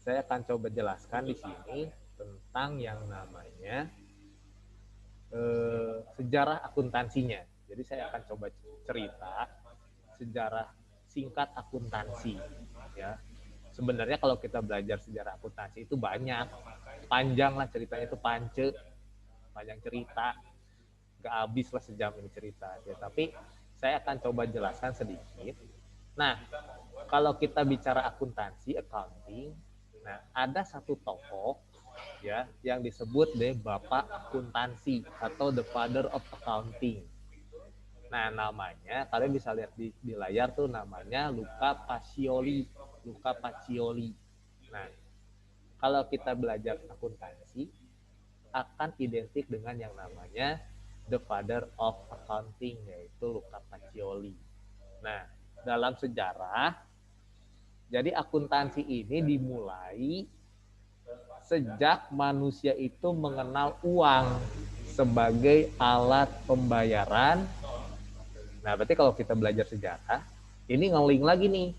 saya akan coba jelaskan di sini tentang yang namanya sejarah akuntansinya. Jadi saya akan coba cerita sejarah singkat akuntansi. Ya, sebenarnya kalau kita belajar sejarah akuntansi itu banyak, panjang lah ceritanya, itu panjang cerita, gak habis lah sejam ini cerita. Ya, tapi saya akan coba jelaskan sedikit. Nah, kalau kita bicara akuntansi, accounting, nah ada satu tokoh ya yang disebut deh Bapak Akuntansi atau the Father of Accounting. Nah, namanya kalian bisa lihat di layar tuh, namanya Luca Pacioli. Luca Pacioli. Nah, kalau kita belajar akuntansi akan identik dengan yang namanya the Father of Accounting, yaitu Luca Pacioli. Nah, dalam sejarah, jadi akuntansi ini dimulai sejak manusia itu mengenal uang sebagai alat pembayaran. Nah, berarti kalau kita belajar sejarah, ini ngeling lagi nih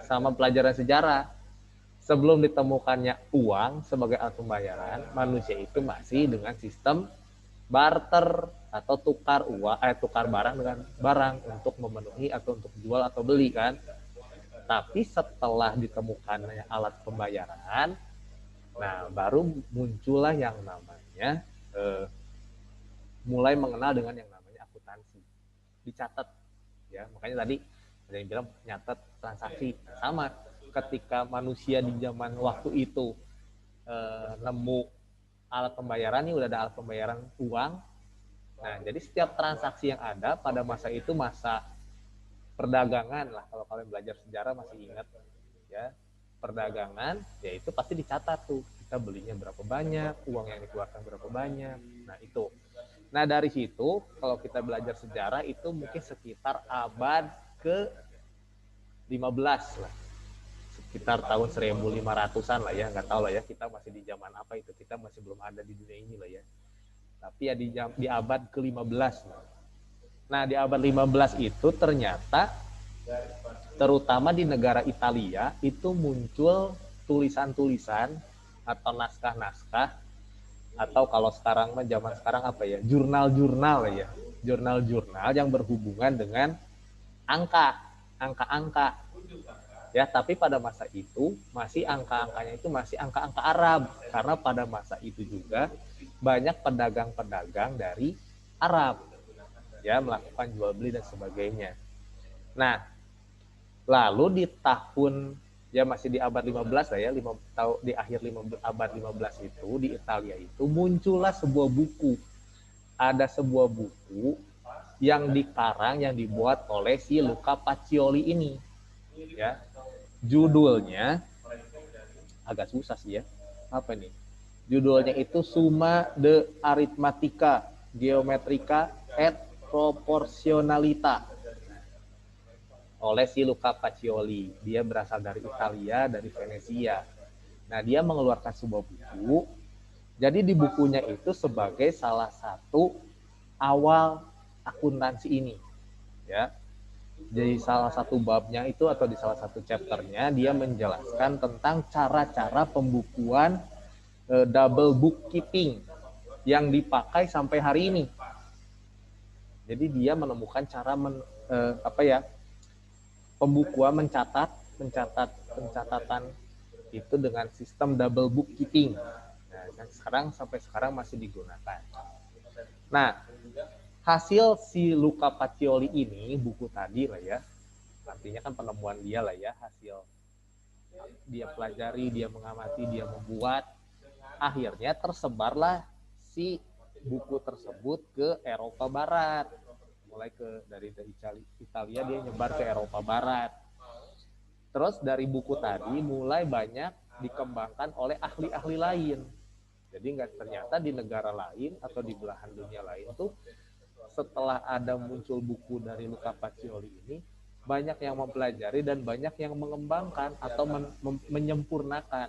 sama pelajaran sejarah. Sebelum ditemukannya uang sebagai alat pembayaran, manusia itu masih dengan sistem barter atau tukar barang dengan barang untuk memenuhi atau untuk jual atau beli kan. Tapi setelah ditemukannya alat pembayaran, nah baru muncullah yang namanya mulai mengenal dengan yang namanya akuntansi. Dicatat ya, makanya tadi ada yang bilang nyatet transaksi. Sama ketika manusia di zaman waktu itu nemu alat pembayaran, nih udah ada alat pembayaran uang. Nah, jadi setiap transaksi yang ada pada masa itu, masa perdagangan lah, kalau kalian belajar sejarah masih ingat ya, perdagangan ya itu pasti dicatat tuh, kita belinya berapa banyak, uang yang dikeluarkan berapa banyak. Nah itu, nah dari situ kalau kita belajar sejarah itu mungkin sekitar abad ke 15 lah, sekitar tahun 1500-an lah ya, nggak tahu lah ya kita masih di zaman apa itu, kita masih belum ada di dunia ini lah ya, tapi ya di abad ke-15. Nah, di abad 15 itu ternyata terutama di negara Italia itu muncul tulisan-tulisan atau naskah-naskah, atau kalau sekarang mah zaman sekarang apa ya, jurnal-jurnal ya, jurnal-jurnal yang berhubungan dengan angka-angka ya. Tapi pada masa itu masih angka-angkanya itu masih angka-angka Arab, karena pada masa itu juga banyak pedagang-pedagang dari Arab ya melakukan jual beli dan sebagainya. Nah, lalu di tahun ya masih di abad 15 lah ya, di akhir abad 15 itu di Italia itu muncullah sebuah buku. Ada sebuah buku yang dikarang, yang dibuat oleh si Luca Pacioli ini ya. Judulnya agak susah sih ya. Apa nih? Judulnya itu Summa de Arithmetica Geometrica et Proportionalita oleh si Luca Pacioli. Dia berasal dari Italia, dari Venesia. Nah, dia mengeluarkan sebuah buku. Jadi di bukunya itu sebagai salah satu awal akuntansi ini, ya. Jadi salah satu babnya itu atau di salah satu chapternya dia menjelaskan tentang cara-cara pembukuan double bookkeeping yang dipakai sampai hari ini. Jadi dia menemukan cara pembukuan, pencatatan itu dengan sistem double bookkeeping. Nah, yang sampai sekarang masih digunakan. Nah, hasil si Luca Pacioli ini, buku tadi lah ya, artinya kan penemuan dia lah ya, hasil dia pelajari, dia mengamati, dia membuat, akhirnya tersebarlah si buku tersebut ke Eropa Barat. Mulai dari Italia dia nyebar ke Eropa Barat. Terus dari buku tadi mulai banyak dikembangkan oleh ahli-ahli lain. Jadi nggak, ternyata di negara lain atau di belahan dunia lain tuh setelah ada muncul buku dari Luca Pacioli ini, banyak yang mempelajari dan banyak yang mengembangkan atau menyempurnakan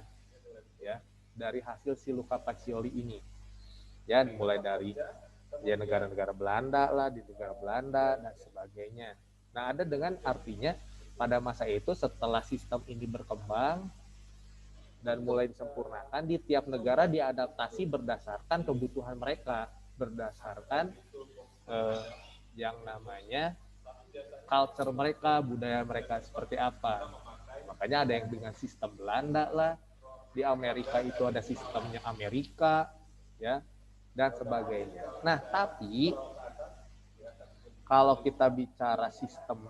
ya dari hasil si Luca Pacioli ini. Ya, mulai dari ya negara-negara Belanda lah, di negara Belanda dan sebagainya. Nah, ada dengan artinya pada masa itu setelah sistem ini berkembang, dan mulai disempurnakan. Di tiap negara diadaptasi berdasarkan kebutuhan mereka, berdasarkan yang namanya culture mereka, budaya mereka seperti apa. Makanya ada yang dengan sistem Belanda lah, di Amerika itu ada sistemnya Amerika, ya, dan sebagainya. Nah, tapi kalau kita bicara sistem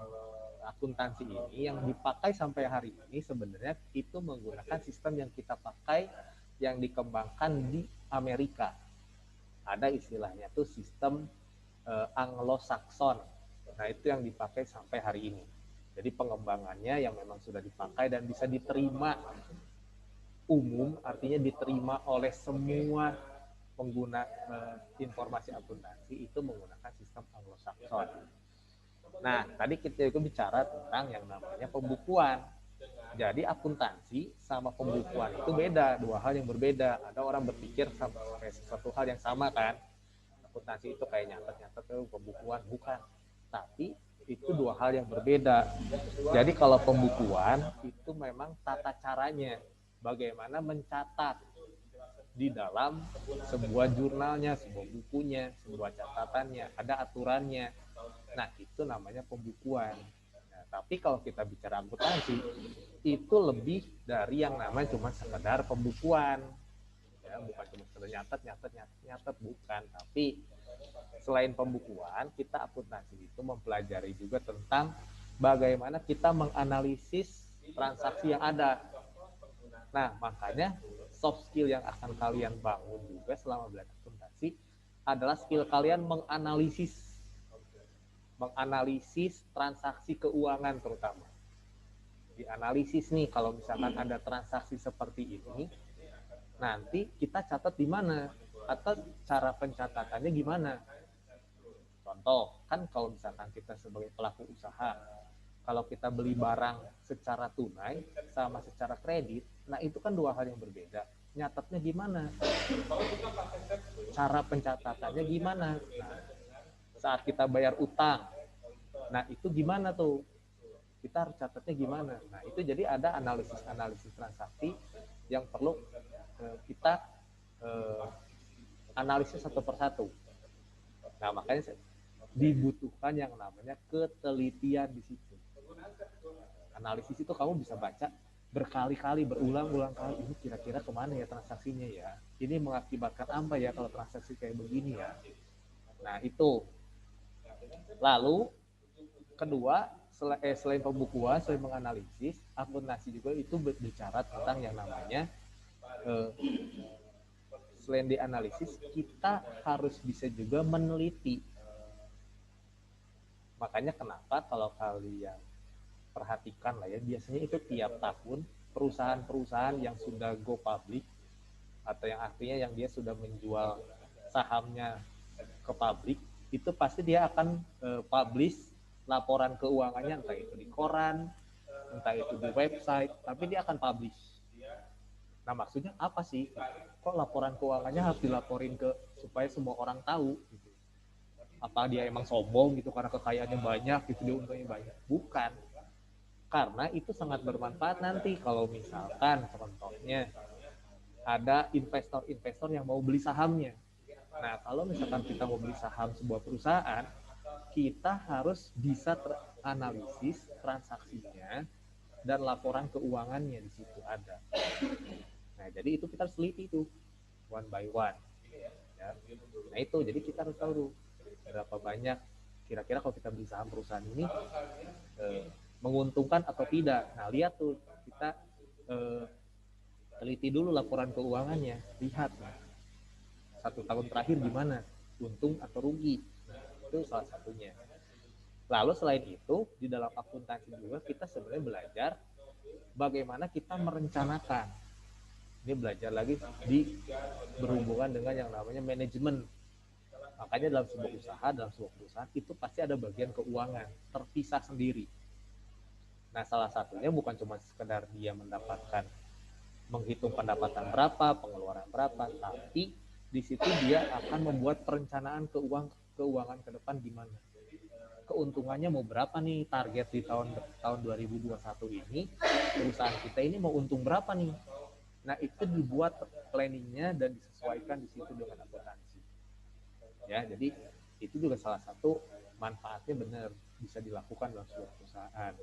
akuntansi ini yang dipakai sampai hari ini sebenarnya itu menggunakan sistem yang kita pakai yang dikembangkan di Amerika. Ada istilahnya tuh sistem Anglo-Saxon. Nah, itu yang dipakai sampai hari ini. Jadi pengembangannya yang memang sudah dipakai dan bisa diterima umum, artinya diterima oleh semua pengguna informasi akuntansi itu menggunakan sistem Anglo-Saxon. Nah, tadi kita juga bicara tentang yang namanya pembukuan. Jadi akuntansi sama pembukuan itu beda, dua hal yang berbeda. Ada orang berpikir sesuatu hal yang sama kan. Akuntansi itu kayak nyatet-nyatet, pembukuan bukan. Tapi itu dua hal yang berbeda. Jadi kalau pembukuan itu memang tata caranya, bagaimana mencatat di dalam sebuah jurnalnya, sebuah bukunya, sebuah catatannya, ada aturannya. Nah, itu namanya pembukuan. Nah, tapi kalau kita bicara akuntansi, itu lebih dari yang namanya cuma sekedar pembukuan. Ya, bukan cuma sekedar nyatet, bukan. Tapi selain pembukuan, kita akuntansi itu mempelajari juga tentang bagaimana kita menganalisis transaksi yang ada. Nah, makanya soft skill yang akan kalian bangun juga selama belajar akuntansi adalah skill kalian menganalisis transaksi keuangan terutama. Dianalisis nih, kalau misalkan ada transaksi seperti ini, nanti kita catat di mana atau cara pencatatannya gimana. Contoh, kan kalau misalkan kita sebagai pelaku usaha, kalau kita beli barang secara tunai sama secara kredit, nah itu kan dua hal yang berbeda. Nyatatnya gimana? Cara pencatatannya gimana? Nah, saat kita bayar utang, nah itu gimana tuh? Kita harus catatnya gimana? Nah, itu jadi ada analisis transaksi yang perlu kita analisis satu persatu. Nah, makanya dibutuhkan yang namanya ketelitian di situ. Analisis itu kamu bisa baca berkali-kali, berulang-ulang kali, ini kira-kira kemana ya transaksinya ya? Ini mengakibatkan apa ya kalau transaksi kayak begini ya? Nah, itu. Lalu, kedua, selain pembukuan, selain menganalisis, akuntansi juga itu berbicara tentang yang namanya selain dianalisis, kita harus bisa juga meneliti. Makanya kenapa kalau kalian perhatikan lah ya, biasanya itu tiap tahun perusahaan-perusahaan yang sudah go public atau yang artinya yang dia sudah menjual sahamnya ke publik, itu pasti dia akan publish laporan keuangannya, entah itu di koran, entah itu di website, tapi dia akan publish. Nah, maksudnya apa sih? Kok laporan keuangannya harus dilaporin supaya semua orang tahu gitu? Apa dia emang sombong gitu karena kekayaannya banyak gitu, dia untungnya banyak? Bukan. Karena itu sangat bermanfaat nanti kalau misalkan contohnya ada investor-investor yang mau beli sahamnya. Nah, kalau misalkan kita mau beli saham sebuah perusahaan, kita harus bisa analisis transaksinya dan laporan keuangannya di situ ada. Nah, jadi itu kita harus teliti itu one by one. Ya. Nah, itu jadi kita harus tahu berapa banyak kira-kira kalau kita beli saham perusahaan ini menguntungkan atau tidak. Nah, lihat tuh kita teliti dulu laporan keuangannya, lihat nah, 1 tahun terakhir gimana, untung atau rugi. Nah, itu salah satunya. Lalu selain itu di dalam akuntansi juga kita sebenarnya belajar bagaimana kita merencanakan. Ini belajar lagi berhubungan dengan yang namanya manajemen. Makanya dalam sebuah perusahaan itu pasti ada bagian keuangan terpisah sendiri. Nah, salah satunya bukan cuma sekedar dia menghitung pendapatan berapa, pengeluaran berapa, tapi di situ dia akan membuat perencanaan keuangan ke depan gimana. Keuntungannya mau berapa nih, target di tahun 2021 ini perusahaan kita ini mau untung berapa nih. Nah, itu dibuat planningnya dan disesuaikan di situ dengan akuntansi. Ya, jadi itu juga salah satu manfaatnya benar bisa dilakukan dalam sebuah perusahaan.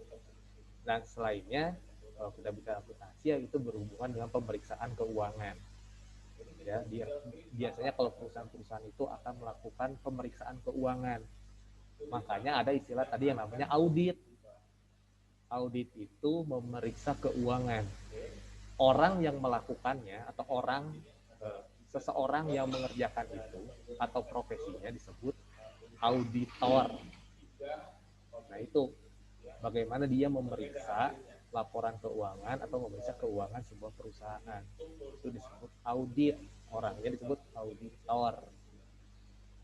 Dan selainnya, kalau kita bicara akuntansi, ya itu berhubungan dengan pemeriksaan keuangan. Ya, biasanya kalau perusahaan-perusahaan itu akan melakukan pemeriksaan keuangan. Makanya ada istilah tadi yang namanya audit. Audit itu memeriksa keuangan. Orang yang melakukannya atau seseorang yang mengerjakan itu atau profesinya disebut auditor. Nah, itu bagaimana dia memeriksa laporan keuangan atau memeriksa keuangan sebuah perusahaan. Itu disebut audit. Orangnya disebut auditor.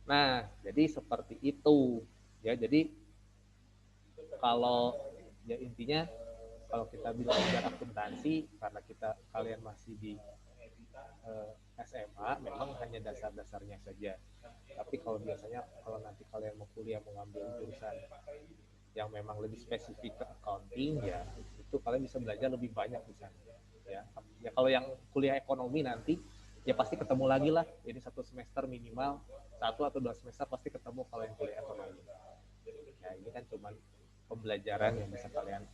Nah, jadi seperti itu. Ya, jadi kalau ya intinya kalau kita bilang belajar akuntansi karena kalian masih di SMA memang hanya dasar-dasarnya saja. Tapi kalau biasanya kalau nanti kalian mau kuliah mengambil jurusan yang memang lebih spesifik ke accounting, ya itu kalian bisa belajar lebih banyak di sana. Ya kalau yang kuliah ekonomi nanti ya pasti ketemu lagi lah. Jadi satu semester minimal 1 atau 2 semester pasti ketemu kalau yang kuliah ekonomi. Ya ini kan cuma pembelajaran yang bisa kalian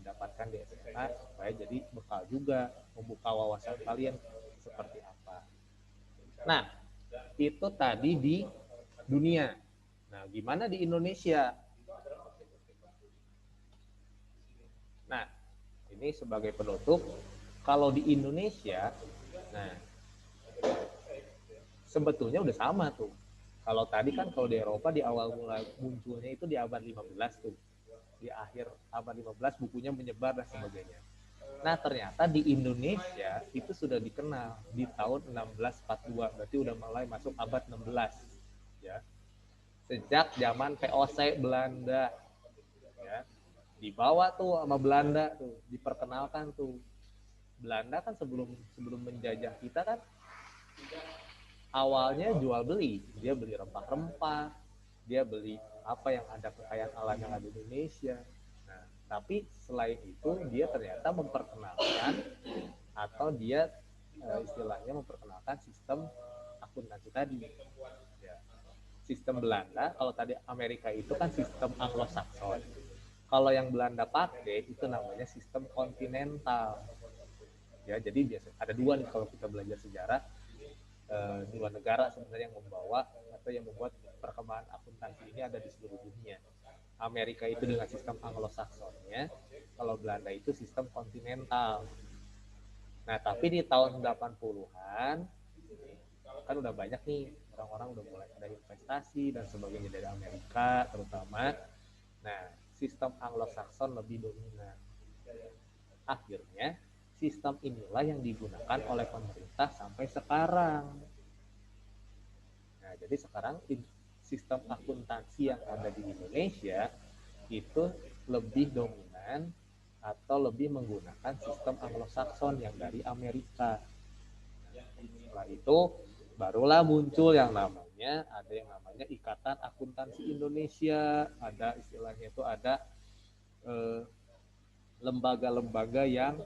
dapatkan di SMA supaya jadi bekal juga membuka wawasan kalian seperti apa. Nah, itu tadi di dunia. Nah, gimana di Indonesia? Nah, ini sebagai penutup, kalau di Indonesia, nah sebetulnya udah sama tuh. Kalau tadi kan kalau di Eropa di awal mulai munculnya itu di abad 15 tuh. Di akhir abad 15 bukunya menyebar dan sebagainya. Nah, ternyata di Indonesia itu sudah dikenal di tahun 1642, berarti udah mulai masuk abad 16. Ya. Sejak zaman VOC Belanda. Ya. Dibawa tuh sama Belanda tuh, diperkenalkan tuh. Belanda kan sebelum menjajah kita kan awalnya jual beli, dia beli rempah-rempah, dia beli apa yang ada kekayaan alam yang ada di Indonesia. Nah, tapi selain itu dia ternyata memperkenalkan atau dia istilahnya memperkenalkan sistem akuntansi tadi. Ya. Sistem Belanda, kalau tadi Amerika itu kan sistem Anglo-Saxon. Kalau yang Belanda pakai itu namanya sistem kontinental. Ya, jadi biasa ada dua nih kalau kita belajar sejarah. Dua negara sebenarnya yang membawa atau yang membuat perkembangan akuntansi ini ada di seluruh dunia. Amerika itu dengan sistem Anglo-Saxonnya, kalau Belanda itu sistem kontinental. Nah, tapi di tahun 80-an kan udah banyak nih orang-orang udah mulai ada investasi dan sebagainya dari Amerika terutama. Nah, sistem Anglo-Saxon lebih dominan. Akhirnya sistem inilah yang digunakan oleh pemerintah sampai sekarang. Nah, jadi sekarang sistem akuntansi yang ada di Indonesia itu lebih dominan atau lebih menggunakan sistem Anglo-Saxon yang dari Amerika. Setelah itu barulah muncul yang namanya Ikatan Akuntansi Indonesia, ada istilahnya itu ada lembaga-lembaga yang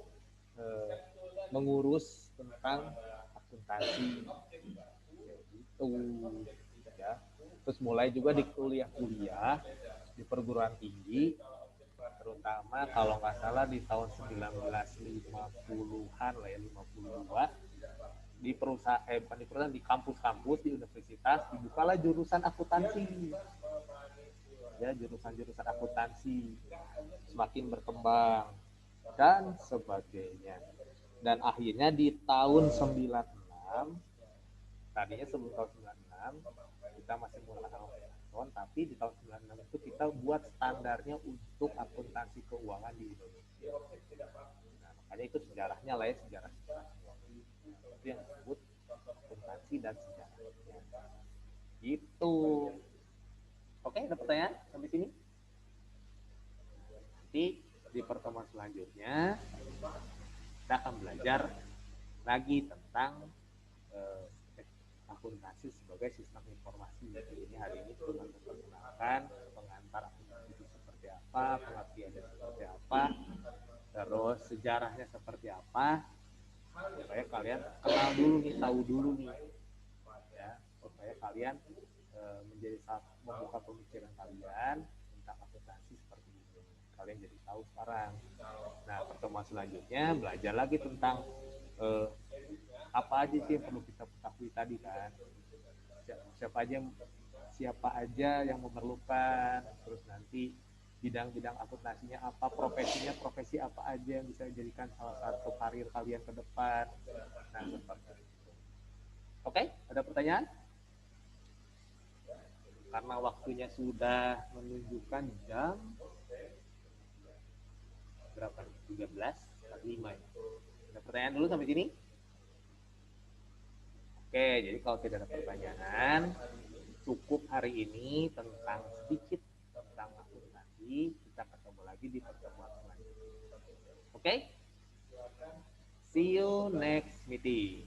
mengurus tentang akuntansi gitu ya. Terus mulai juga di kuliah-kuliah di perguruan tinggi, terutama kalau nggak salah di tahun 1950-an lah ya, 52 di perusahaan di kampus-kampus di universitas dibukalah jurusan akuntansi. Ya, jurusan-jurusan akuntansi semakin berkembang dan sebagainya. Dan akhirnya di tahun 96, tadinya sebelum tahun 96 kita masih menggunakan Anglo-Saxon, tapi di tahun 96 itu kita buat standarnya untuk akuntansi keuangan di Indonesia. Nah, makanya itu sejarahnya lah ya, sejarah itu yang disebut akuntansi dan sejarahnya. Gitu. Oke, ada pertanyaan sampai sini? Nanti di pertemuan selanjutnya kita akan belajar lagi tentang akuntansi sebagai sistem informasi. Jadi hari ini cuma memperkenalkan pengantar akuntansi itu seperti apa, pengertiannya seperti apa, terus sejarahnya seperti apa. supaya kalian kenal dulu nih, tahu dulu nih, ya, supaya kalian menjadi membuka pemikiran kalian tentang akuntansi seperti ini. Kalian jadi tahu sekarang. Nah, pertemuan selanjutnya belajar lagi tentang apa aja sih yang perlu kita ketahui tadi kan. Siapa aja yang memerlukan, terus nanti bidang-bidang akuntansinya apa, profesinya profesi apa aja yang bisa dijadikan salah satu karir kalian ke depan. Nah, seperti itu. Oke, ada pertanyaan? Karena waktunya sudah menunjukkan jam berapa? 13.45 ya. Ada pertanyaan dulu sampai sini? Oke, jadi kalau tidak ada pertanyaan, cukup hari ini tentang sedikit tentang akuntansi. Kita ketemu lagi di pertemuan selanjutnya. Oke? See you next meeting.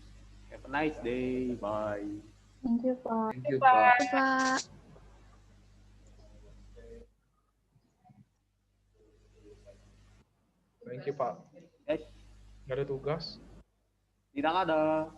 Have a nice day. Bye. Thank you, Pak. Thank you, Pak. Pak. Thank you, Pak. Yes. Nggak ada tugas? Tidak ada.